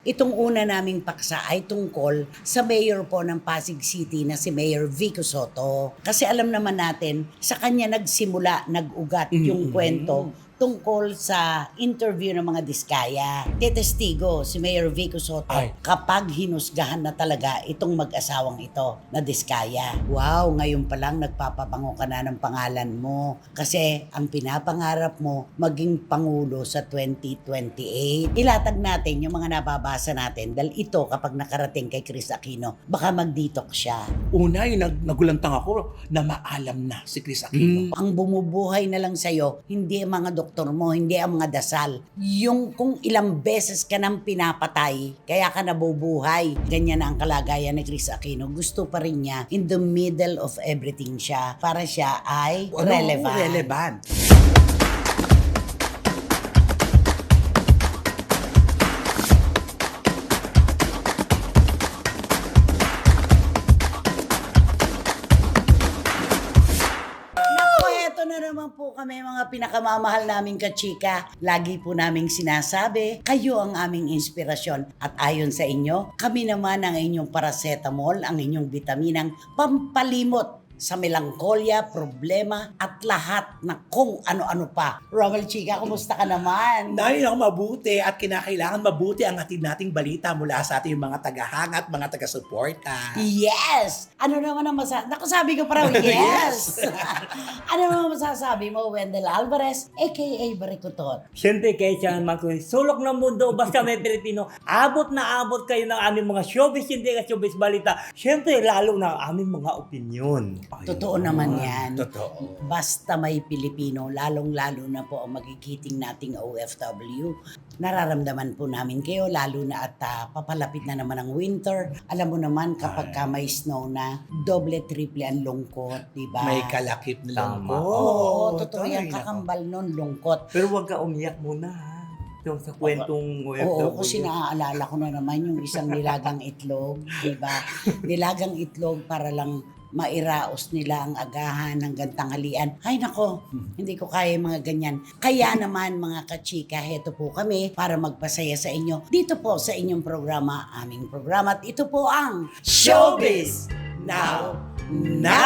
Itong una naming paksa ay tungkol sa mayor po ng Pasig City na si Mayor Vico Soto. Kasi alam naman natin, sa kanya nagsimula, nag-ugat yung kwento tungkol sa interview ng mga diskaya. Tetestigo si Mayor Vico Soto kapag hinusgahan na talaga itong mag-asawang ito na diskaya. Wow, ngayon pa lang nagpapabango ka na ng pangalan mo kasi ang pinapangarap mo maging Pangulo sa 2028. Ilatag natin yung mga nababasa natin dahil ito kapag nakarating kay Chris Aquino, baka mag-detox siya. Una, yung nagulantang ako na maalam na si Chris Aquino. Ang bumubuhay na lang sa'yo, hindi ang mga doktor mo, hindi ang mga dasal. Yung kung ilang beses ka nang pinapatay, kaya ka nabubuhay. Ganyan na ang kalagayan ni Chris Aquino. Gusto pa rin niya, in the middle of everything siya, para siya ay relevant. Ito na naman po kami mga pinakamamahal naming kachika. Lagi po naming sinasabi, kayo ang aming inspirasyon. At ayon sa inyo, kami naman ang inyong paracetamol, ang inyong bitaminang pampalimot sa melangkolya, problema, at lahat na kung ano-ano pa. Romel Chika, kumusta ka naman? Dahil ako mabuti at kinakailangan mabuti ang hatid nating balita mula sa ating mga tagahanga at mga taga-suporta. Yes! Ano naman ang Naku, sabi ko parang yes! Ano naman masasabi mo, Wendell Alvarez, a.k.a. Barikutot? Siyempre kayo siya naman ko, sulok ng mundo, basta may Pilipino, abot na abot kayo ng aming mga showbiz, hindi ka showbiz balita. Siyempre, lalo na ang aming mga opinion. Totoo naman yan. Totoo. Basta may Pilipino, lalong-lalo na po ang magigiting nating OFW. Nararamdaman po namin kayo, lalo na at papalapit na naman ang winter. Alam mo naman, kapag ka may snow na, doble-triple ang lungkot, di ba? May kalakip na lang Tama. po. Oo, totoo yan. Kakambal nun, lungkot. Pero huwag ka umiyak muna ha. Yung sa kwentong OFW. Oo, kasi naaalala ko na naman yung isang nilagang itlog, di ba? Nilagang itlog para lang mairaos nila ang agahan hanggang tanghalian. Ay nako, hindi ko kaya yung mga ganyan. Kaya naman mga kachika, heto po kami para magpasaya sa inyo. Dito po sa inyong programa, aming programa. At ito po ang Showbiz Now Na!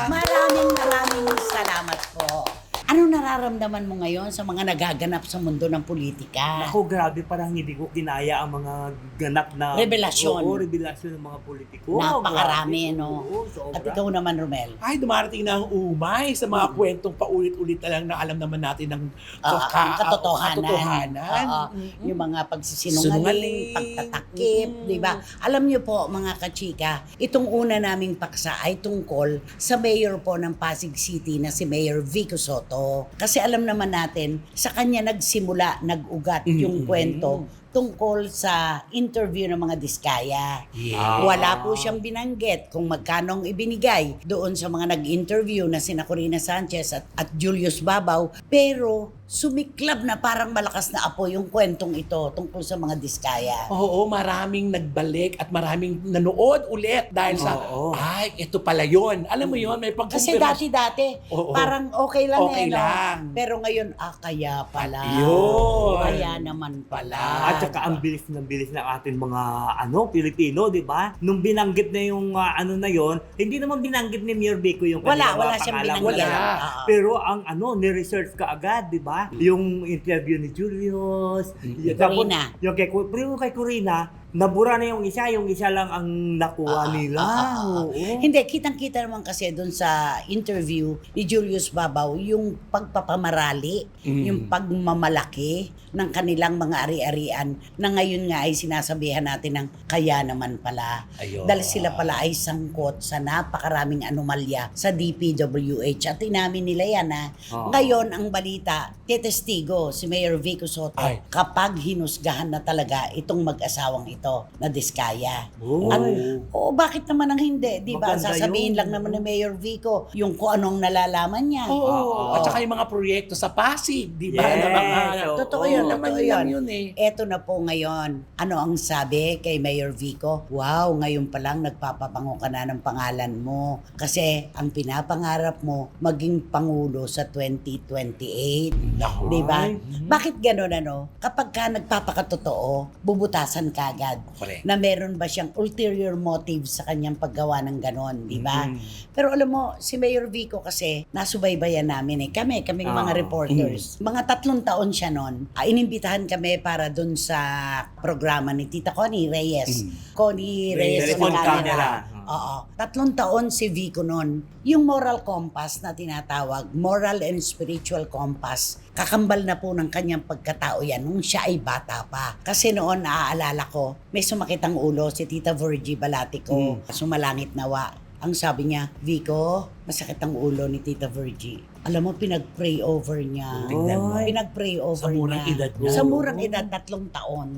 Maraming salamat po. Ano nararamdaman mo ngayon sa mga nagaganap sa mundo ng politika? Ako, grabe, parang hindi ko kinaya ang mga ganap na Revelasyon. Oo, revelasyon ng mga politiko. Napakarami, Grabe. no? Oo, sobra. At ikaw naman, Romel. Ay, dumarating na ang umay sa mga kwentong paulit-ulit na lang na alam naman natin ng Ang katotohanan. Oo. Mm-mm. Yung mga pagsisinungaling, pagtatakip, di ba? Alam niyo po, mga kachika, itong una naming paksa ay tungkol sa mayor po ng Pasig City na si Mayor Vico Soto. Kasi alam naman natin, sa kanya nagsimula, nag-ugat yung kwento tungkol sa interview ng mga diskaya. Yeah. Wala po siyang binanggit kung magkano ang ibinigay doon sa mga nag-interview na sina Corina Sanchez at Julius Babaw. Pero sumiklab na parang malakas na apoy yung kwentong ito tungkol sa mga diskaya. Oo, maraming nagbalik at maraming nanood ulit dahil sa, ay, ito pala yun. Alam mo yun, may Kasi dati-dati, Oo. parang okay lang Okay no? lang. Pero ngayon, kaya pala. Yun. Kaya naman pala. At saka ang bilis ng ating mga Pilipino, di ba? Nung binanggit na yung na yon, hindi naman binanggit ni Mayor Vico yung Wala kanilang siyang pangalan. binanggit. Wala. Oo. Pero ang ni-research ka agad, di ba? Yung interview ni Julius, Corina. yung kay Corina, nabura na yung isa lang ang nakuha nila. Oo. Hindi, kitang-kita naman kasi doon sa interview ni Julius Babaw, yung pagpapamarali, yung pagmamalaki ng kanilang mga ari-arian na ngayon nga ay sinasabihan natin ng kaya naman pala. Ayun. Dahil sila pala ay sangkot sa napakaraming anomalya sa DPWH at inamin nila yan ha. Ngayon, ang balita, tetestigo si Mayor Vico Soto Ay. kapag hinusgahan na talaga itong mag-asawang ito dito na Diskaya. Uy. At, bakit naman ang hindi? Di ba? Maganda Sasabihin yun. lang naman ni Mayor Vico yung kung anong nalalaman niya. Oo. At saka yung mga proyekto sa Pasig, di ba? Yes, Na mga, oo. Totoo yun, naman totoo lang yun. yun eh. Eto na po ngayon. Ano ang sabi kay Mayor Vico? Wow, ngayon pa lang nagpapapango ka na ng pangalan mo. Kasi ang pinapangarap mo, maging Pangulo sa 2028. Naku. Di ba? Ay. Bakit gano'n ano? Kapag ka nagpapakatotoo, bubutasan ka agad. Correct. Na meron ba siyang ulterior motive sa kanyang paggawa ng gano'n, di ba? Pero alam mo, si Mayor Vico kasi, nasubaybayan namin eh. Kaming mga reporters. Mga 3 taon siya noon. Inimbitahan kami para dun sa programa ni Tita Connie Reyes. Connie Reyes Telephone on camera. camera. Oo. 3 taon si Vico noon. Yung moral compass na tinatawag, moral and spiritual compass, kakambal na po ng kanyang pagkatao yan nung siya ay bata pa. Kasi noon, naaalala ko, may sumakit ang ulo si Tita Virgie Balatico. Sumalangit nawa. Ang sabi niya, Vico, masakit ang ulo ni Tita Virgie. Alam mo, pinag-pray over niya. Tingnan mo. Pinag-pray over Sa murang niya. edad niya. Sa murang edad, 3 taon.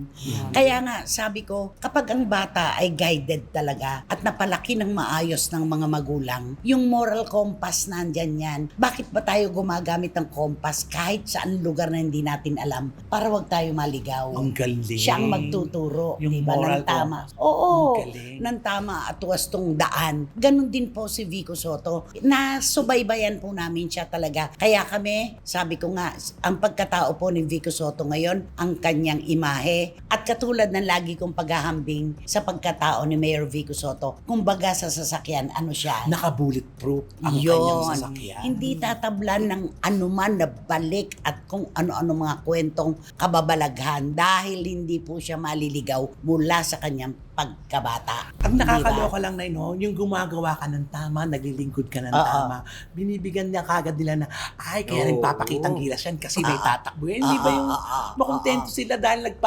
Kaya nga, sabi ko, kapag ang bata ay guided talaga at napalaki ng maayos ng mga magulang, yung moral compass nandyan yan. Bakit ba tayo gumagamit ng compass kahit saan lugar na hindi natin alam para wag tayo maligaw? Ang galing. Siya ang magtuturo, Yung di ba, moral ng tama. compass. Oo, Ang galing. ng tama at wastong daan. Ganon din po si Vico Soto. Nasubaybayan po namin siya talaga. Kaya kami, sabi ko nga, ang pagkatao po ni Vico Soto ngayon, ang kanyang imahe. At katulad ng lagi kong paghahambing sa pagkatao ni Mayor Vico Soto, kumbaga sa sasakyan, ano siya? Naka-bulletproof ang kanyang sasakyan. Hindi tatablan ng anuman na balik at kung ano-ano mga kwentong kababalaghan dahil hindi po siya maliligaw mula sa kanyang pagkabata. Ang Di ba? nakakaloka lang na yung gumagawa ka ng tama, naglilingkod ka ng tama, binibigyan niya kagad nila na, ay, kaya nagpapakitang gilas yan kasi may tatakbo yan. Hindi ba yung makontento sila dahil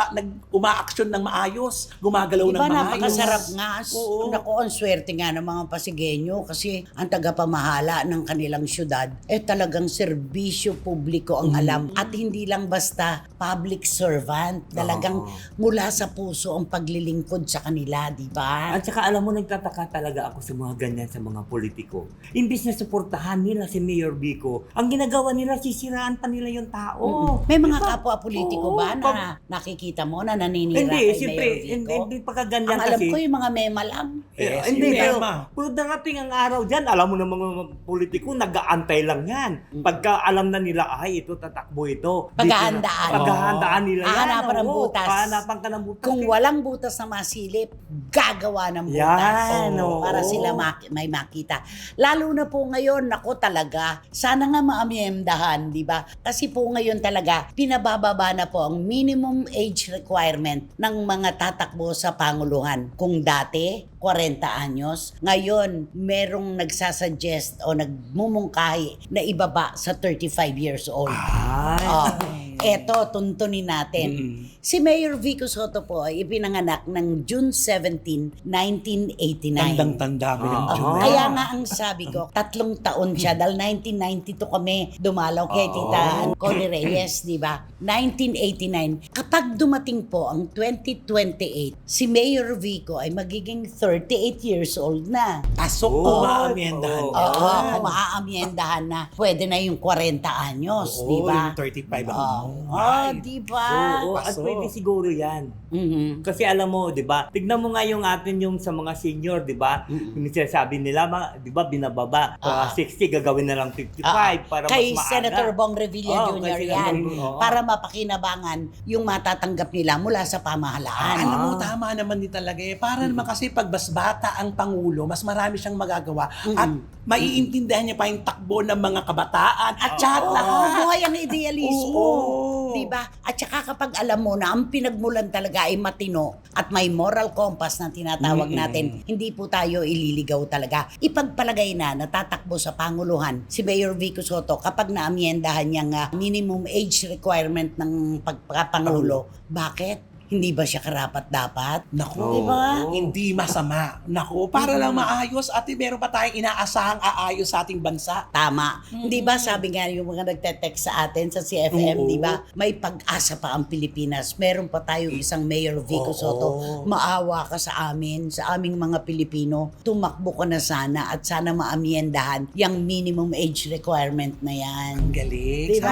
umaaksyon ng maayos, gumagalaw ng Diba maayos. napakasarap nga. Oo. Naku, ang swerte nga ng mga Pasigueño kasi ang tagapamahala ng kanilang syudad talagang serbisyo publiko ang alam at hindi lang basta public servant. Talagang mula sa puso ang paglilingkod sa kanila, di ba? At saka alam mo, nagtataka talaga ako sa mga ganyan sa mga politiko. Imbis na suportahan nila si Mayor Vico, ang ginagawa nila, sisiraan pa nila yung tao. May mga Diba? kapwa politiko Oo, ba na nakikita mo na naninira Hindi, kay siyempre, Mayor Vico? hindi pagkaganyan Ang alam kasi. ko yung mga mema lang. Yes, Hindi, yung pero mema. kung darating ang araw dyan, alam mo na mga politiko, nag-aantay lang yan. Pagka alam na nila, ay, ito, tatakbo ito. Paghahandaan. Paghahandaan nila yan. Hahanapan ng oo. butas. Hahanapan ka ng butas. Kung walang butas na masilip, gagawa ng butas. Yan, oo. Para sila may makita. Lalo na po ngayon, nako talaga, sana nga maamyendahan, di ba? Kasi po ngayon talaga, pinabababa na po ang minimum age requirement ng mga tatakbo sa Panguluhan. Kung dati, 40 anyos, ngayon, merong nagsasuggest o nagmumungkahi na ibaba sa 35 years old. Eto, tuntunin natin. Si Mayor Vico Soto po ay ipinanganak ng June 17, 1989. Tandang-tanda mo yung June. Kaya nga ang sabi ko, 3 taon siya. Dahil 1992 kami dumalaw kay Tita Connie Reyes, di ba? 1989. Kapag dumating po ang 2028, si Mayor Vico ay magiging 38 years old na. Pasok po maamyendahan. Oo, kung maaamyendahan na, pwede na yung 40 anyos, di ba? Yung 35 ang Di ba? Oo, at Pasok. pwede siguro yan. Mhm. Kasi alam mo, 'di ba? Tignan mo nga yung atin yung sa mga senior, 'di ba? Yung sinasabi nila, 'di ba, binababa. 60 gagawin na lang 55 para Kay mas maaga. Senator Bong Revilla Oo, Jr. kay yan. Senator, oo. Para mapakinabangan yung matatanggap nila mula sa pamahalaan. Alam mo, tama naman din talaga eh. Para naman kasi pag mas bata ang Pangulo, mas marami siyang magagawa at maiintindihan niya pa yung takbo ng mga kabataan at lahat Oo, buhay ang idealismo. Oo. Diba? At saka kapag alam mo na ang pinagmulan talaga ay matino at may moral compass na tinatawag natin, hindi po tayo ililigaw talaga. Ipagpalagay na natatakbo sa Panguluhan si Mayor Vico Soto kapag naamyendahan niyang minimum age requirement ng pagpapangulo. Bakit? Hindi ba siya karapat-dapat? Naku, Diba? hindi masama. Naku, para lang maayos at meron pa tayong inaasahang aayos sa ating bansa. Tama. Hindi ba sabi nga yung mga nagte-text sa atin sa CFM, Oo. di ba? May pag-asa pa ang Pilipinas. Meron pa tayong isang Mayor Vico Oo. Soto. Maawa ka sa amin, sa aming mga Pilipino. Tumakbo ka na sana at sana maamyendahan yung minimum age requirement na yan. Ang galing. Diba?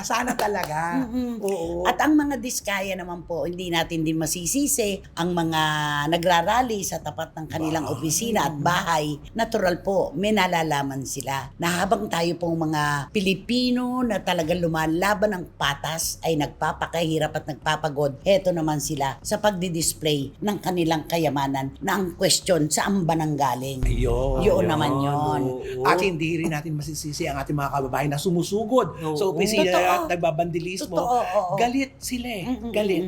Sana talaga. Oo. At ang mga diskaya naman po, hindi natin din masisisi ang mga nagrarally sa tapat ng kanilang opisina at bahay. Natural po, may nalalaman sila na habang tayo pong mga Pilipino na talagang lumalaban ng patas ay nagpapakahirap at nagpapagod, heto naman sila sa pagdi-display ng kanilang kayamanan na ang question, saan ba nang galing? Ayun. Yun naman yun. Oo. At hindi rin natin masisisi ang ating mga kababayan na sumusugod Oo. sa opisina Totoo. at nagbabandilismo. Totoo, oo. Galit sila eh. Galit.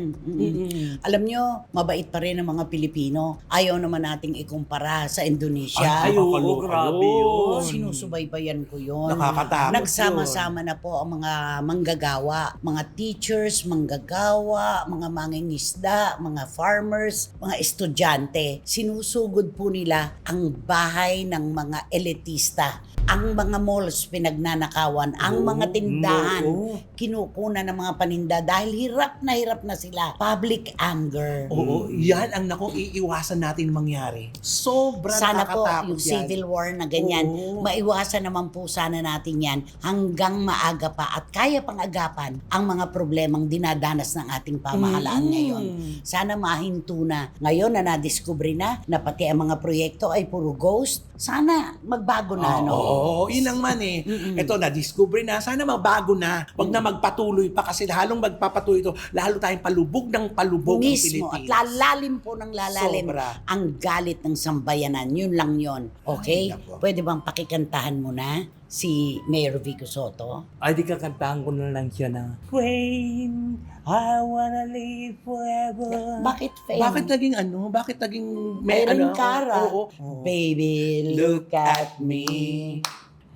Alam nyo, mabait pa rin ang mga Pilipino. Ayaw naman nating ikumpara sa Indonesia. Ay, oo, Nakakaloka grabe yun. yun. Sinusubaybayan ko yun. Nakakatakot Nagsama-sama na po ang mga manggagawa, mga teachers, manggagawa, mga mangingisda, mga farmers, mga estudyante. Sinusugod po nila ang bahay ng mga elitista. Ang mga malls pinagnanakawan, ang mga tindahan Oo. kinukunan ng mga paninda dahil hirap na sila. Public anger. Oo, yan ang naku iiwasan natin mangyari. Sobrang Sana po nakakatakot yung yan. civil war na ganyan, Oo. maiwasan naman po sana natin yan hanggang maaga pa at kaya pang agapan ang mga problemang dinadanas ng ating pamahalaan ngayon. Sana mahinto na. Ngayon na nadiskubre na pati ang mga proyekto ay puro ghost, sana magbago na. Oo, yun ang man eh. Ito, na-discover na. Sana magbago na. Huwag na magpatuloy pa kasi halong magpapatuloy ito, lalo tayong palubog ng palubog ang Mismo, at Pilipinas. lalalim po ng lalalim Sobra. ang galit ng sambayanan. Yun lang yun. Okay? Ay, nako. Pwede bang pakikantahan mo na si Mayor Vico Soto? Ay, di kakantahan ko na lang siya na Fame, I wanna live forever. Bakit fame? Bakit naging ano? Bakit naging Mayroon Cara. Oo. Baby, look at me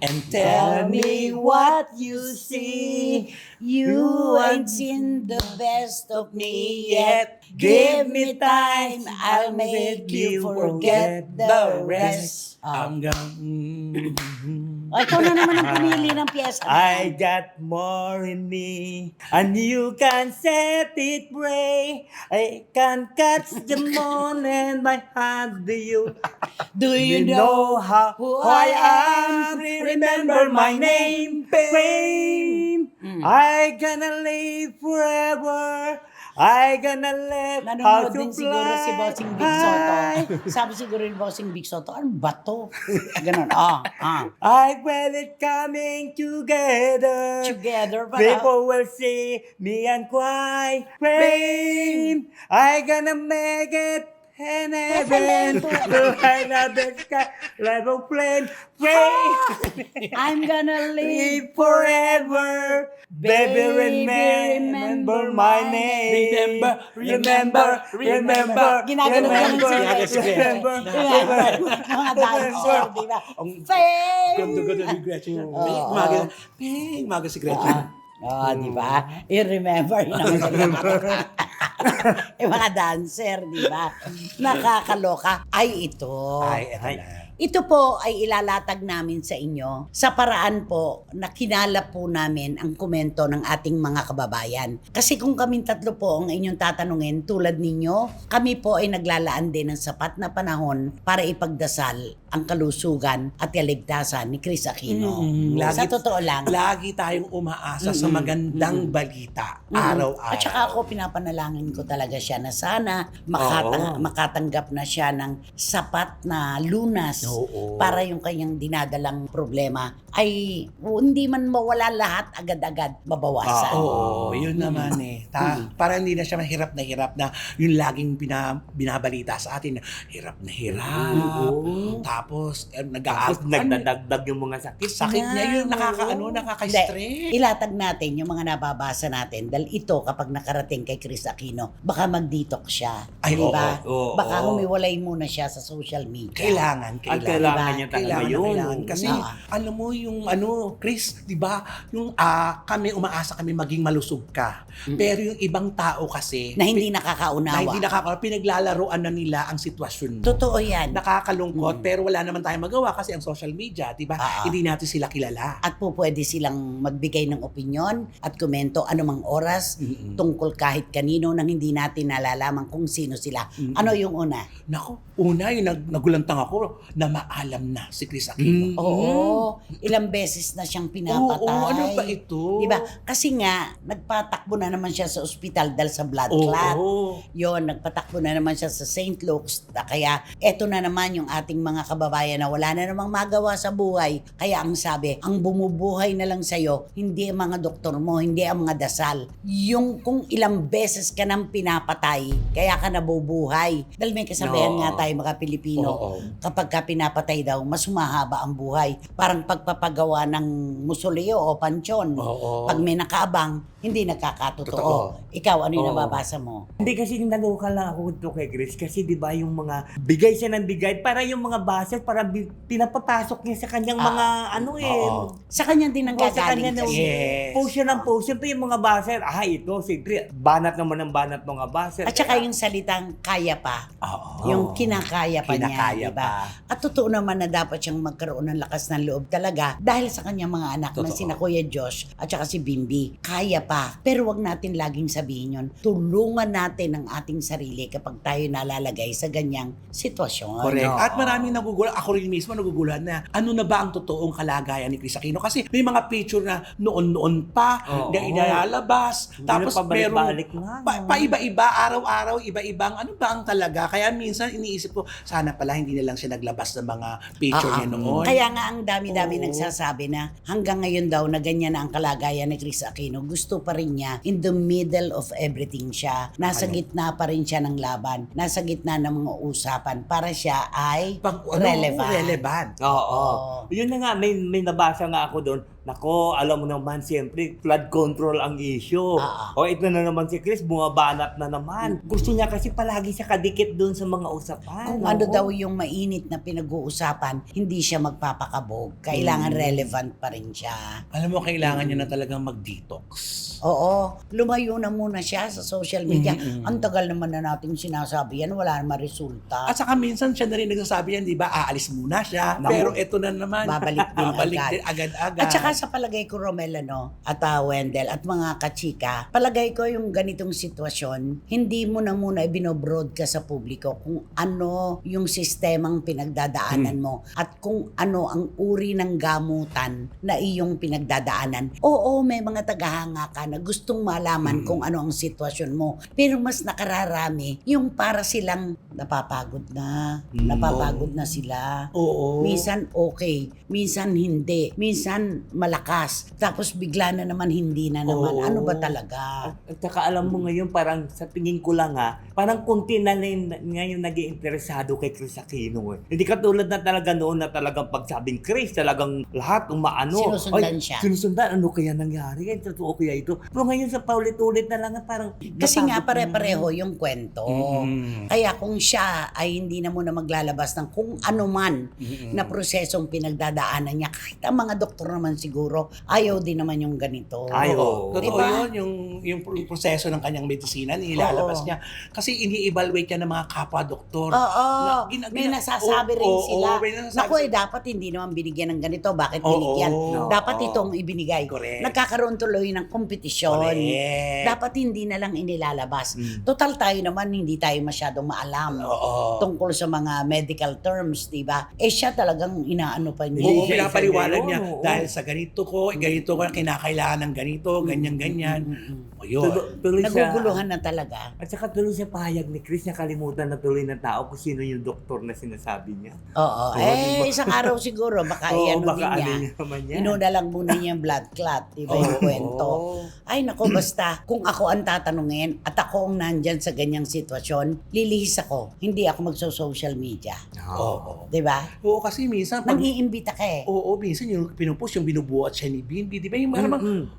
And tell me what you see. You ain't seen the best of me yet. Give me time, I'll make you forget the rest. Hanggang... O, ikaw na naman ang pinili ng piyesa. I got more in me, and you can set it free. I can catch the moon in my hand. Do you Do you know how who who I am? Remember my name, Fame. I gonna live forever. I gonna live how Nanonood to din siguro si fly Bossing Big Soto. high. Sabi siguro ni Bossing Big Soto, ano ba to? Ganon, I feel it coming together. Together, People will see me and cry. Fame, I gonna make it in heaven. Right now the sky, like a plane. Fame, I'm gonna live live forever. Baby, remember my name. Remember. Ginaganon ka ng Remember. mga dancer, di ba? Fame! Ganda-ganda ni Gretchen. Oo. Maga si Gretchen. Di ba? I-remember yun naman. Yung mga dancer, di ba? Nakakaloka. Ay, ito. Ay, eto na. Ito po ay ilalatag namin sa inyo sa paraan po na kinalap po namin ang komento ng ating mga kababayan. Kasi kung kaming tatlo po ang inyong tatanungin tulad ninyo, kami po ay naglalaan din ng sapat na panahon para ipagdasal ang kalusugan at kaligtasan ni Chris Aquino. Sa totoo lang. Lagi tayong umaasa sa magandang balita. Araw-araw. At saka ako pinapanalangin ko talaga siya na sana makatanggap na siya ng sapat na lunas Oo. para yung kanyang dinadalang problema ay hindi man mawala lahat agad-agad mabawasan. Oo, yun naman eh. Para hindi na siya mahirap na yung laging binabalita sa atin. Hirap na hirap. Tapos, Tapos nagdadagdag yung mga sakit. sakit niya yun, Hindi. nakaka-stress. Ilatag natin yung mga nababasa natin dahil ito kapag nakarating kay Chris Aquino, baka mag-detox siya. Ay, Di ba? oo, Baka oo. humiwalay muna siya sa social media. Kailangan. At kailangan diba? niya talaga yun. Kailangan. Kasi, Oo. alam mo yung Chris, di ba? Yung kami, umaasa kami maging malusog ka. Pero yung ibang tao kasi, Na hindi nakakaunawa. pinaglalaroan na nila ang sitwasyon mo. Totoo yan. Nakakalungkot, pero wala naman tayong magawa kasi ang social media, di ba? Oo. Hindi natin sila kilala. At po pwede silang magbigay ng opinyon at komento anumang oras tungkol kahit kanino nang hindi natin nalalaman kung sino sila. Ano yung una? Nako, una yung nagulantang ako na maalam na si Chris Aquino. Oo, ilang beses na siyang pinapatay. Oo, ano ba ito? Diba? Kasi nga, nagpatakbo na naman siya sa ospital dahil sa blood Oo. clot. Yon, nagpatakbo na naman siya sa St. Luke's. Kaya eto na naman yung ating mga kababayan na wala na namang magawa sa buhay. Kaya ang sabi, ang bumubuhay na lang sa'yo, hindi ang mga doktor mo, hindi ang mga dasal. Yung kung ilang beses ka nang pinapatay, kaya ka nabubuhay. Dahil may kasabihan nga tayo mga Pilipino, Oo. kapag ka pinapatay daw, mas humahaba ang buhay. Parang pagpapagawa ng musoleo o pansyon. Oo. Pag may nakaabang, hindi nakakatotoo. Totoo. Ikaw, ano yung Oo. nababasa mo? Hindi kasi naloka lang ako dito kay Chris kasi 'di ba yung mga bigay siya ng bigay para yung mga baser para pinapapasok niya sa kanyang mga Oo. Sa kanya din ang O, sa gagaling kanya kasi. Yes. post siya ng post. Siyempre yung mga baser, ito, siyempre, banat naman ng banat mga baser. At saka yung salitang kaya pa. Oo. Yung kinakaya pa Kinakaya niya, di ba? pa. At totoo naman na dapat siyang magkaroon ng lakas ng loob talaga dahil sa kanyang mga anak na Totoo. sina Kuya Josh at saka si Bimbi. Kaya pa. Pero wag natin laging sabihin yun. Tulungan natin ang ating sarili kapag tayo nalalagay sa ganyang sitwasyon. Correct. Oo. At maraming nagugulat. Ako rin mismo nagugulat na ano na ba ang totoong kalagayan ni Chris Aquino? Kasi may mga picture na noon-noon pa, Oo. na inalalabas. Hindi Tapos na pabalik-balik merong nga, no? pa-iba-iba, araw-araw, iba-ibang ano ba ang talaga? Kaya minsan iniisip ko, sana pala hindi na lang siya naglabas ng mga picture niya noon. Kaya nga ang dami-dami Oo. nagsasabi na hanggang ngayon daw na ganyan na ang kalagayan ni Chris Aquino, gusto pa rin niya in the middle of everything siya. Nasa gitna pa rin siya ng laban. Nasa gitna ng mga usapan para siya ay relevant. Oo. Yun na nga, may nabasa nga ako doon. Nako, alam mo naman, siyempre, flood control ang issue. O ito na naman si Chris, bumabanat na naman. Gusto niya kasi palagi siya kadikit doon sa mga usapan. Kung ano daw yung mainit na pinag-uusapan, hindi siya magpapakabog. Kailangan relevant pa rin siya. Alam mo, kailangan niya na talagang mag-detox. Oo, lumayo na muna siya sa social media. Ang tagal naman na nating sinasabi yan, wala naman resulta. At saka minsan siya na rin nagsasabi yan, di ba, aalis muna siya. Naku. Pero ito na naman. Babalik din agad. din agad-agad. At saka sa palagay ko, Romel, at Wendell, at mga kachika, palagay ko yung ganitong sitwasyon, hindi mo na muna ibino-broadcast sa publiko kung ano yung sistemang pinagdadaanan mo at kung ano ang uri ng gamutan na iyong pinagdadaanan. Oo, may mga tagahanga ka na gustong malaman kung ano ang sitwasyon mo. Pero mas nakararami yung para silang napapagod na sila. Oo. Minsan okay, minsan hindi, minsan malakas, tapos bigla na naman hindi na naman. Oo. Ano ba talaga? At saka alam mo ngayon, parang sa tingin ko lang parang kunti na rin ngayon naging interesado kay Chris Aquino. Hindi katulad na talaga noon na talagang pagsabing Chris, talagang lahat umaano. Sinusundan siya. Sinusundan, ano kaya nangyari? Totoo kaya ito? Pero ngayon sa paulit-ulit na lang parang... Kasi nga napagod na. pare-pareho yung kwento. Kaya kung siya ay hindi na muna maglalabas ng kung ano man na prosesong pinagdadaanan niya, kahit ang mga doktor naman siguro, ayaw din naman yung ganito. Ay, Oo. oo. Totoo Diba? yun, yung proseso ng kanyang medisina, nilalabas Oo. niya. Kasi ini-evaluate niya ng mga kapwa-doktor. Oo, Na may nasasabi rin sila. may nasasabi Naku, dapat hindi naman binigyan ng ganito. Bakit Oo, binigyan? oo. Dapat itong ibinigay. Correct. Nagkakaroon tuloy ng kompetisyon. Correct. Dapat hindi na lang inilalabas. Total tayo naman, hindi tayo masyadong maalam Oo. tungkol sa mga medical terms, di ba? Siya talagang inaano pa niya. Oo, Isa-isa pinapaliwanag yun, niya. oo. Dahil sa ganito ko, kinakailangan ng ganito, ganyan-ganyan. O yun. Tuloy siya. Naguguluhan na talaga. At saka tuloy siya pahayag ni Chris, nakalimutan na tuloy ng tao kung sino yung doktor na sinasabi niya. Oo. Isang araw siguro, baka Oo, iano baka din ano niya. niya naman yan. Inuna lang muna niya yung blood clot, di ba yung kwento? Ay nako, basta kung ako ang tatanungin at ako ang nandyan sa ganyang sitwasyon, lilihis ako. Hindi ako magso-social media. Oo. Di ba? Oo, kasi minsan, Nang-iimbita ka eh. Oo, minsan yung pinupost, yung binubuhat siya ni Bimbi, di ba? Yung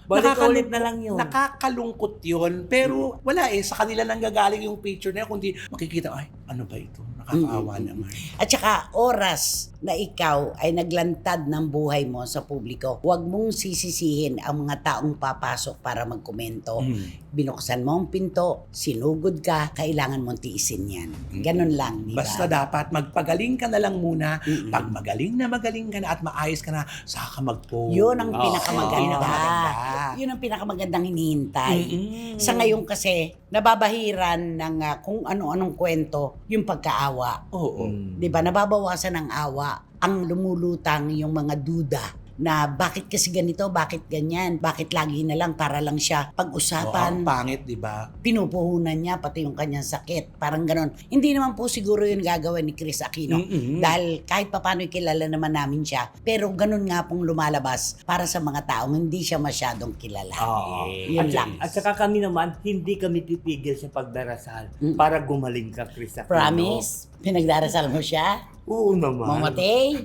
Balik-ulit na lang yun. Nakakalungkot yun, pero wala sa kanila nanggagaling yung picture na yun, kundi makikita, ay, Ano ba ito? Nakakaawa naman. At saka oras na ikaw ay naglantad ng buhay mo sa publiko, huwag mong sisisihin ang mga taong papasok para magkomento. Binuksan mo ang pinto, sinugod ka, kailangan mong tiisin yan. Ganun lang, di ba? Basta dapat magpagaling ka na lang muna. Pag magaling ka na at maayos ka na, saka mag-post. Yun ang Yun pinakamaganda. ang maganda. Yun ang pinakamagandang hinihintay. Mm-mm. Sa ngayon kasi, nababahiran ng kung ano-anong kwento yung pagkaawa. Oo. 'Di ba? Nababawasan ng awa, ang lumulutang yung mga duda na bakit kasi ganito, bakit ganyan, bakit lagi na lang para lang siya Oo, pag-usapan, ang pangit, di ba? pinupuhunan niya pati yung kanyang sakit. Parang ganon. Hindi naman po siguro yun gagawin ni Chris Aquino. Dahil kahit papano kilala naman namin siya, pero ganon nga pong lumalabas para sa mga taong hindi siya masyadong kilala. Oo. Yun lang. At saka kami naman, hindi kami titigil sa pagdarasal para gumaling ka, Chris Aquino. Promise? Pinagdarasal mo siya? Oo naman. Mamatay?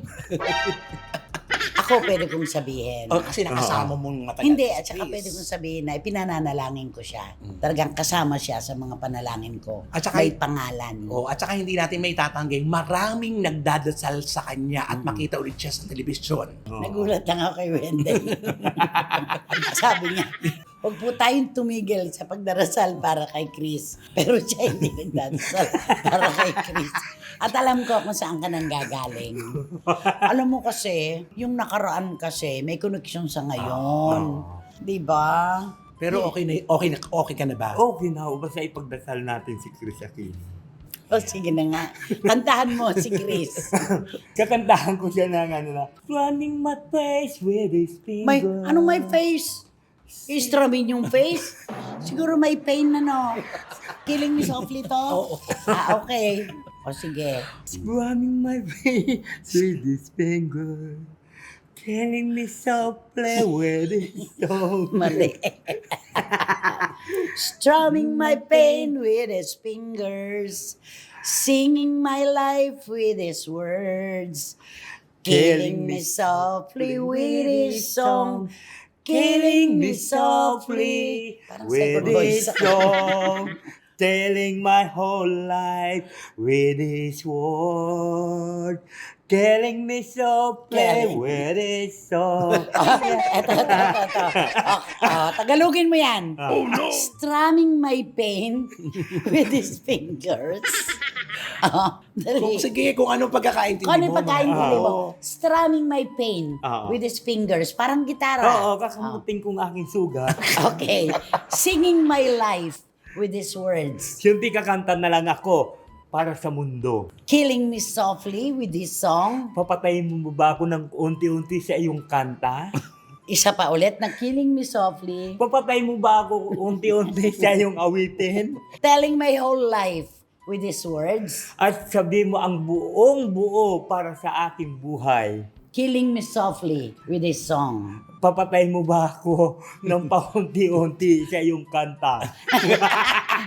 Ako pwede kong sabihin. O, kasi nakasama mong matagal. Hindi, si at saka Chris. pwede kong sabihin na ipinananalangin ko siya. Talagang kasama siya sa mga panalangin ko. At saka- may pangalan. Oh, at saka hindi natin may tatangging maraming nagdadasal sa kanya at makita ulit siya sa telebisyon. Nagulat lang ako kay Wendell. Sabi niya, huwag po tayong tumigil sa pagdarasal para kay Chris. Pero siya hindi nagdarasal para kay Chris. At alam ko kung saan ka nang gagaling. Alam mo kasi, yung nakaraan kasi, may connection sa ngayon. Di ba? Pero okay ka na ba? Okay na, basta ipagdasal natin si Chris Aquino. O sige na nga. Kantahan mo si Chris. Kakantahan ko siya ng ano na, running my face with his finger. May, anong may face? Istramin yung face? Siguro may pain na no. Killing me softly to? Okay. O sige. Running my face with his finger. Killing me softly with his song. Mali. Strumming my pain with his fingers. Singing my life with his words. Killing me softly with his song. Killing me softly. Parang with second voice. his song. Telling my whole life with his word. Telling me softly Telling. with his song. Eto. Tagalogin mo yan. Oh, no. Strumming my pain with his fingers. Dali. Sige, kung anong pagkakaintindi Kung ano mo. yung pagkaintindi mo? Oo. Strumming my pain Oo. with his fingers. Parang gitara. Oo, kakamuting kong aking sugat. Okay. Singing my life with his words. Hindi kakanta na lang ako para sa mundo. Killing me softly with his song. Papatayin mo ba ako ng unti-unti sa iyong kanta? Isa pa ulit na killing me softly. Papatayin mo ba ako unti-unti sa iyong awitin? Telling my whole life with his words. At sabihin mo ang buong buo para sa aking buhay. Killing me softly with his song. Papatayin mo ba ako ng paunti-unti sa iyong kanta?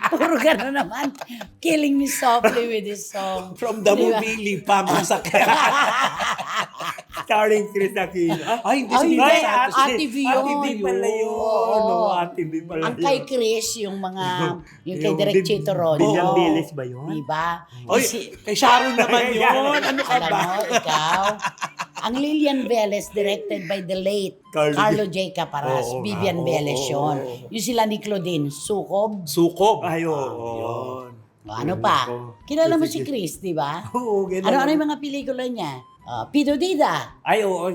Puro gano'n naman. Killing me softly with his song. From the Di ba? movie Lipa Masakit. Starring Chris Aquino. Ay, hindi Ay, si hindi. Lipa Santos. Ate V yun. Ate V pala yun. Oo. No, Ate V pala Ang yun. kay Chris, yung mga, yung kay Yung Direk Chito Ron. Bilyang Oo. Dilis ba yun? Diba? Oy, kay Sharon naman yun. Ano ka Alam ba? mo, ikaw, ang Lilian Velez, directed by the late Carlo J. Caparas, Oo, Vivian Velez yun. Yung sila ni Claudine, Sukob. Sukob. Ay, oo. Yun. Ano pa? Kilala mo si Chris, di ba? Oo, ganun. Ano yung mga pelikula niya? Pido Dida. Ay, oo.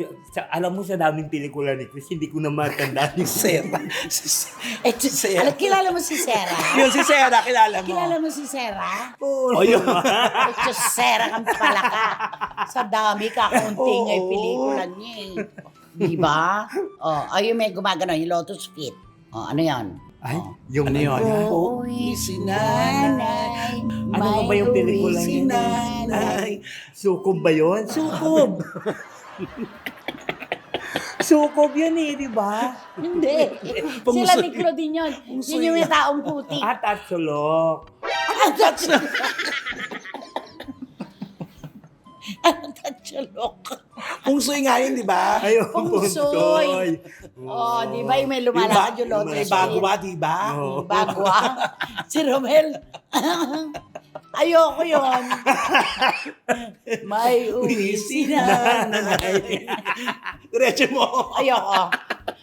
Alam mo sa daming pelikula ni Chris, hindi ko na matandaan yung Sarah. Kilala mo si Sarah? Yun si Sarah, kilala mo. Kilala mo si Sarah? Oo, yun. Ito, Sarah, kang pala ka. Sa dami ka, kaunting ay pelikula niya eh. Di ba? Ayun may gumagano, yung Lotus Fit. Ano yan? Ay, yung Ano yun? Uuwi si nanay. Ano ba yung pelikula si niya? nanay. Sukob ba yun? Sukob! Sukob yun eh, di ba? Hindi. Sila ni Claudine yun. Yun yung may taong puti. At sulok. Ano tatsulok? Kung suy nga yun, di ba? Ayun, Pungsoy. Di ba yung may lumalakad yung Lotus May Fit? bago ba, di ba? Oo. Bago ah. Si Romel. Ayoko yun. May uwi na. Diretso mo. Ayoko.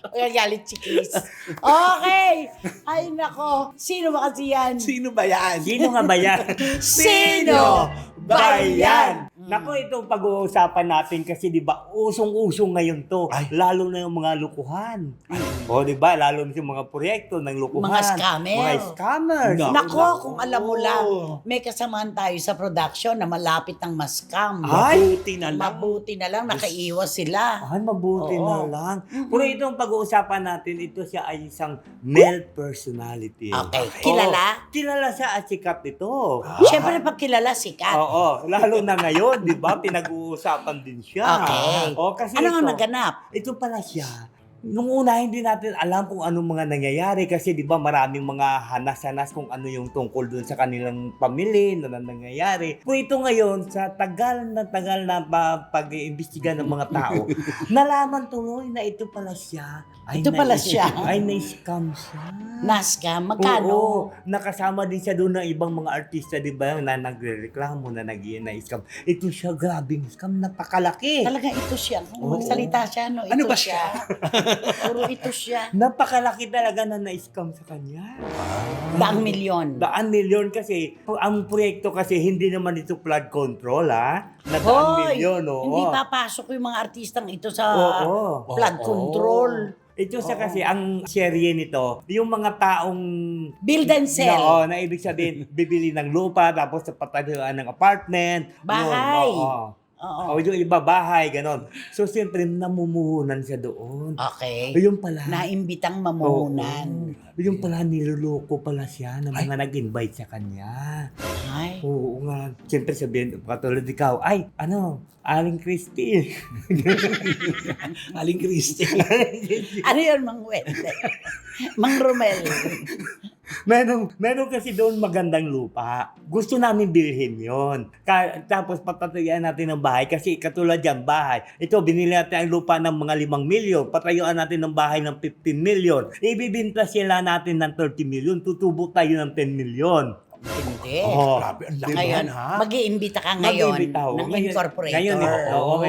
Kaya galit si Chris. Okay. Ay, nako. Sino ba kasi yan? Sino ba yan? Sino nga ba yan? Sino ba yan? Nako, itong pag-uusapan natin kasi di ba usong-usong ngayon to. Ay. Lalo na yung mga lukuhan. O di ba, lalo na yung mga proyekto ng lukuhan. Mga scammer. Mga scammers. Nako, kung alam mo lang, may kasamaan tayo sa production na malapit ang mascam. Mabuti na lang. Mabuti na lang, nakaiwas sila. Ay, mabuti Oo. na lang. Pero itong pag-uusapan natin, ito siya ay isang male personality. Okay. Oo. Kilala? Kilala siya at sikat ito. Siyempre, pag kilala, sikat. Oo, lalo na ngayon, di ba? Pinag-uusapan din siya. Okay. O, kasi Ano nga ito, naganap? ito pala siya. Nung una, hindi natin alam kung anong mga nangyayari kasi di ba maraming mga hanas-hanas kung ano yung tungkol dun sa kanilang pamilya na nangyayari. Kung ito ngayon, sa tagal na pag-iimbestiga ng mga tao, nalaman tuloy na ito pala siya. Ito pala siya. Ay, na-scam siya. Nascam? Magkano? Oo, nakasama din siya doon ng ibang mga artista, di ba, na nagre-reklamo, na-scam. Ito siya, grabing scam, napakalaki. Talaga ito siya. Kung Oo. magsalita siya, no? Ito Ano ba siya? Puro ito siya. Napakalaki talaga na na-scam sa kanya. Daang milyon. Daan milyon kasi, ang proyekto kasi hindi naman ito flood control, ha? Na daan Hoy, milyon, oo. hindi papasok yung mga artistang ito sa Oo. flood Oo. control. Ito siya kasi, ang serye nito, yung mga taong Build and sell. Oo, na ibig sabihin, bibili ng lupa, tapos sa patayuan ng apartment. Bahay. Yun, oo. Oo. O yung iba bahay, ganon. So, siyempre, namumuhunan siya doon. Okay. Yung pala. Naimbitang mamuhunan. Oo. Yung pala, niloloko pala siya ng mga nag-invite sa kanya. Ay. Oo nga. Siyempre sabihin, katulad ikaw, ay, Aling Christy. Aling Christy. Ano yun, Mang Wende? Mang Romel. meron kasi doon magandang lupa. Gusto namin bilhin yon. Tapos patatuyan natin ng bahay kasi katulad yan, bahay. Ito, binili natin ang lupa ng mga 5 milyon. Patayuan natin ng bahay ng 15 milyon. Ibibinta sila natin ng 30 milyon. Tutubo tayo ng 10 milyon. Hindi. Oo. Grabe, ang laki Ngayon, yan, ha? mag-iimbita ka ngayon Mag-iimbita ako. ng Ngayon- incorporator. Ngayon,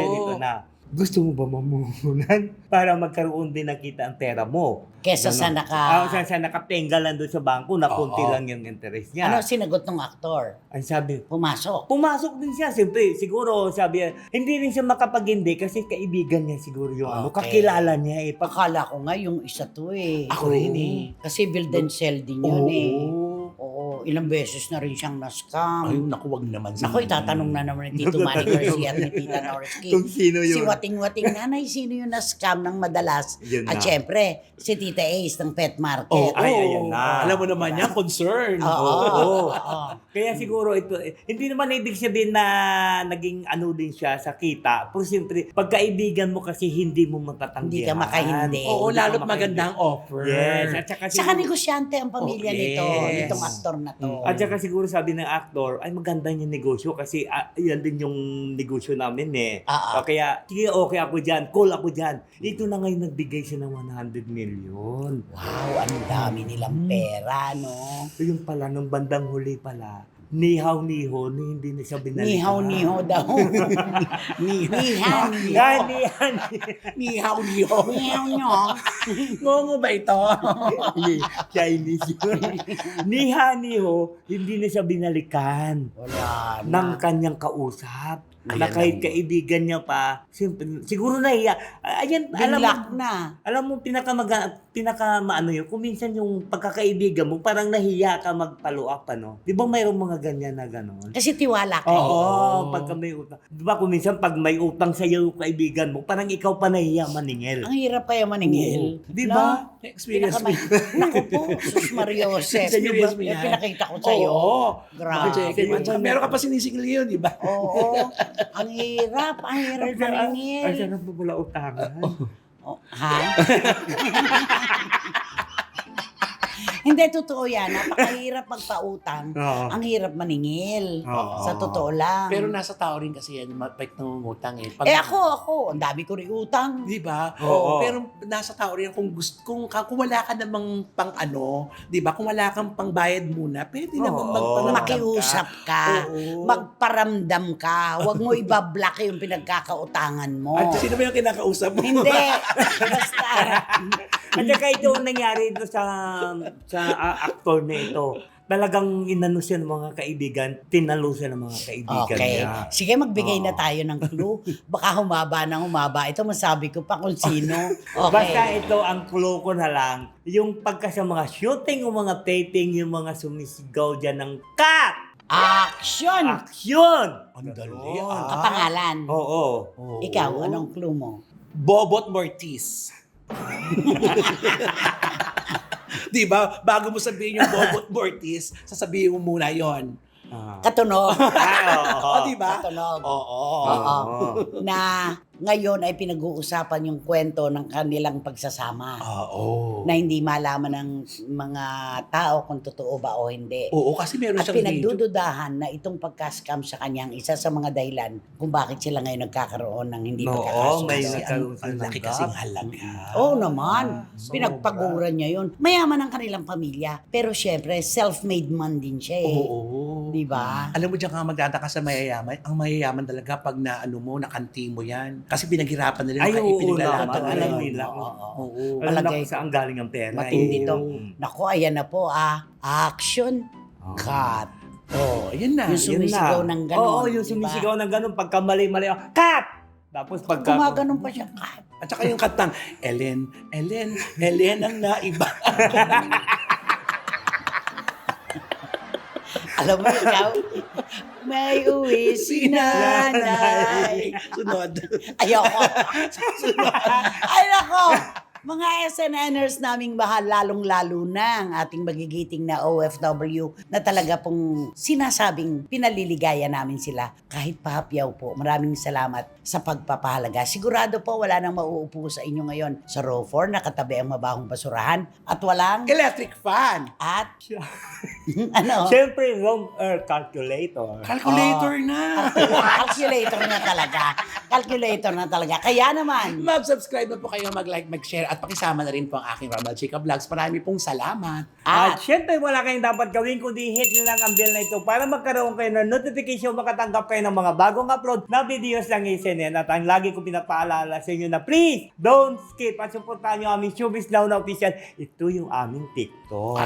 dito na. Gusto mo ba mamuhunan para magkaroon din ng kita ang pera mo? Kesa sa sa nakatinggal lang doon sa bangko na konti Oo. lang yung interest niya. Ano sinagot ng aktor? Ang sabi, Pumasok. pumasok din siya. Siyempre, siguro, sabi, hindi rin siya makapag-hindi kasi kaibigan niya siguro yung Okay. kakilala niya eh. Akala ko nga yung isa to eh. Ako rin eh. Kasi build and sell din yun eh. Oo. Oo, ilang beses na rin siyang na-scam. Ay, naku, wag naman. Naku, itatanong na naman ni Tito Manny Garcia at ni Tita Norsky. Kung sino Si yun. Wating-Wating Nanay, sino yung na-scam ng madalas? Yun At na. syempre, si Tita Ace ng Pet Market. Oh, Ay, ayan na. Alam mo naman yan, concern. Oo. Oo. Oo. Kaya siguro ito, hindi naman ibig sabihin na naging ano din siya sa kita. Pero siyempre, pagkaibigan mo kasi hindi mo matatanggihan. Hindi ka makahindi. Oo, Hindi ka lalo't makahindi. maganda ang offer. Yes. At saka, Saka negosyante ang pamilya Oh, nito, yes. nitong aktor na to. At saka siguro sabi ng aktor, ay maganda yung negosyo kasi yan din yung negosyo namin eh. Oo. Kaya, sige, okay ako dyan, cool ako dyan. Ito na ngayon nagbigay siya ng 100 million. Wow, ang dami nilang pera, no? Yung pala, nung bandang huli pala, nihaw-niho, hindi na siya binalikan. Nihaw-niho daw. Nihan. Yan, nihan. Nihaw-niho. Nihaw-niho. Ngongo ba ito? Chinese yun. Niha-niho, hindi na siya binalikan Wala na. ng kanyang kausap. Ayan Na kahit lang. kaibigan niya pa, siguro nahiya. Ayan, Binlock na. alam mo, pinaka maano yun, kung minsan yung pagkakaibigan mo, parang nahiya ka mag-follow up, ano? Di ba mayroong mga ganyan na gano'n? Kasi tiwala ka. Oo, pagka may utang. Di ba kung minsan pag may utang sa iyo yung kaibigan mo, parang ikaw pa nahiya maningil. Ang hirap kaya maningil. Oo. Di ba? Experience mo. Naku po, Sus Mario Joseph. Experience mo Yung yan. pinakita ko sa'yo. Oo. Grabe. Meron ka pa sinisigil yun, di ba? Oo. Ang hirap maningil. Ay, sarap mo pala utangan. Oh, ha? Hindi, totoo yan. Napakahirap magpautang. Oo. Ang hirap maningil. Oo. Sa totoo lang. Pero nasa tao rin kasi yan, mapait nangungutang eh. Pag, ako, ang dami ko rin utang. Di ba? Oo. Pero nasa tao rin kung gusto, kung wala ka namang pang ano, di ba? Kung wala kang pang bayad muna, pwede namang Oo. magparamdam Makiusap ka. Oo. Magparamdam ka. Huwag mo ibablock yung pinagkakautangan mo. At sino ba yung kinakausap mo? Hindi. Basta. At saka ito ang nangyari ito sa aktor na ito. Talagang inano siya ng mga kaibigan, tinalo siya ng mga kaibigan Okay. niya. Sige, magbigay na Oo. tayo ng clue. Baka humaba ng humaba. Ito masabi ko pa kung sino. Basta Okay. ito, ang clue ko na lang, yung pagka sa mga shooting o mga taping, yung mga sumisigaw dyan ng cut! Action! Action! Ang dali. Ganon. Kapangalan. Oo. Ikaw, anong clue mo? Bobot Mortis. Di ba? Bago mo sabihin yung Bobot Mortis, sasabihin mo muna yon. Katunog. Oo. O, di ba? Katunog. Oo. Oo. Na ngayon ay pinag-uusapan yung kwento ng kanilang pagsasama. Oo. Na hindi malaman ng mga tao kung totoo ba o hindi. Oo, kasi meron At siyang video. pinagdududahan na itong pagka-scam sa kanyang isa sa mga dahilan kung bakit sila ngayon nagkakaroon ng hindi Oo, pagkakasundo. may Kasi nagkaroon ang sila ng laki gap. kasing halaga. Oo naman. Sobra. Pinagpaguran niya yun. Mayaman ang kanilang pamilya. Pero syempre, self-made man din siya eh. Oo. Di ba? Alam mo diyan ka magtataka sa mayayaman, ang mayayaman talaga pag na ano mo, nakanti mo yan. Kasi pinaghirapan nila, Ay, oo ipinaglalaban naman. nila. Alam yun. nila. Oo. Oo. Alam na Palagay kung saan galing ang pera. Matindi eh. to. Naku, ayan na po Action, Oo. cut. Oh, yun na. Yung sumisigaw ng ganon. Oo, yung di ba? sumisigaw ng ganon. Pagka mali-mali, cut! Tapos pagka... Gumaganon pa siya, cut. At saka yung katang, Ellen ang naiba. Alam mo ikaw, may uwi si nanay. Sunod. Ayoko. Ay, nako. Mga SNNers naming mahal, lalong-lalo na ang ating magigiting na OFW na talaga pong sinasabing pinaliligaya namin sila kahit pahapyaw po. Maraming salamat sa pagpapahalaga. Sigurado po wala nang mauupo sa inyo ngayon sa row 4, nakatabi ang mabahong basurahan at walang Electric fan. at ano? Siyempre, wrong calculator. Calculator na. Calculator na talaga. Calculator na talaga. Kaya naman, Mag-subscribe na po kayo, mag-like, mag-share at pakisama na rin po ang aking Rabal Chica Vlogs. Marami pong salamat. At at syempre, wala kayong dapat gawin kundi hit nyo lang ang bell na ito para magkaroon kayo ng notification, makatanggap kayo ng mga bagong upload na videos ng SNN. At ang lagi ko pinapaalala sa inyo na please, don't skip at supportahan nyo aming Showbiz Now na official. Ito yung aming TikTok.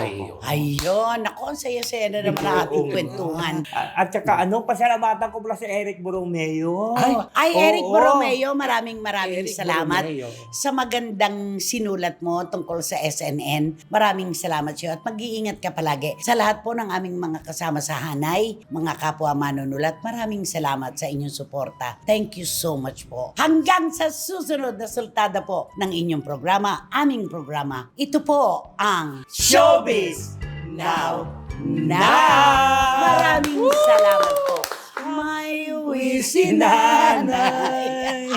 ayun, ako ang saya-saya na naman ang ating kwentuhan. At saka pasalamatan ko pala si Eric Borromeo. Ay, Eric Oo. Borromeo, maraming Eric salamat Borromeo. sa magandang sinulat mo tungkol sa SNN. Maraming salamat sa iyo at mag-iingat ka palagi. Sa lahat po ng aming mga kasama sa Hanay, mga kapwa manunulat, maraming salamat sa inyong suporta. Thank you so much po. Hanggang sa susunod na sultada po ng inyong programa, aming programa. Ito po ang Showbiz Now. Maraming salamat po. May uwi si nanay.